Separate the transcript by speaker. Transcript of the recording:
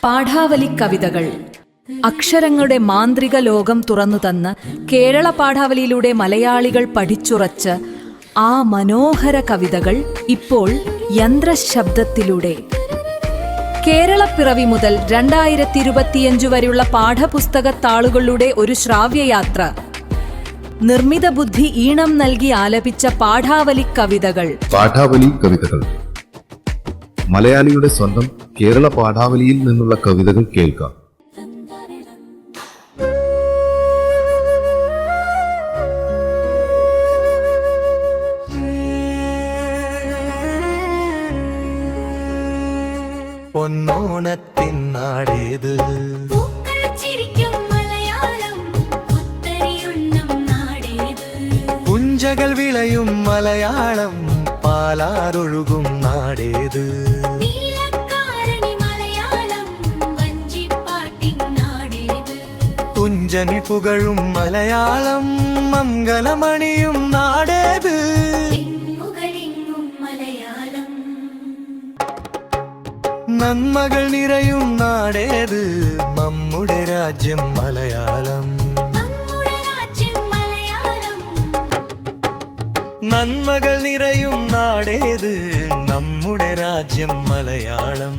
Speaker 1: പാഠാവലി കവിതകൾ അക്ഷരങ്ങളുടെ മാന്ത്രിക ലോകം തുറന്നുതന്ന് കേരള പാഠാവലിയിലൂടെ മലയാളികൾ പഠിച്ചുറച്ച് ആ മനോഹര കവിതകൾ ഇപ്പോൾ യന്ത്രശബ്ദത്തിലൂടെ കേരളപ്പിറവി മുതൽ 2025 വരെയുള്ള പാഠപുസ്തക താളുകളിലൂടെ ഒരു ശ്രാവ്യയാത്ര. നിർമ്മിത ബുദ്ധി ഈണം നൽകി ആലപിച്ച പാഠാവലി കവിതകൾ.
Speaker 2: മലയാളിയുടെ സ്വന്തം കേരള പാഠാവലിയിൽ നിന്നുള്ള കവിതകൾ കേൾക്കാം.
Speaker 3: പൊന്നോണത്തിൻ നാടേത്, പുഞ്ചകൾ വിളയും മലയാളം, പാലാറൊഴുകും നാടേത്, തുഞ്ചനി പുകഴും മലയാളം, മംഗലമണിയും നാടേത്, നന്മകൾ നിറയും നാടേത്, നമ്മുടെ രാജ്യം മലയാളം. നന്മകൾ നിറയും നാടേത്, നമ്മുടെ രാജ്യം മലയാളം.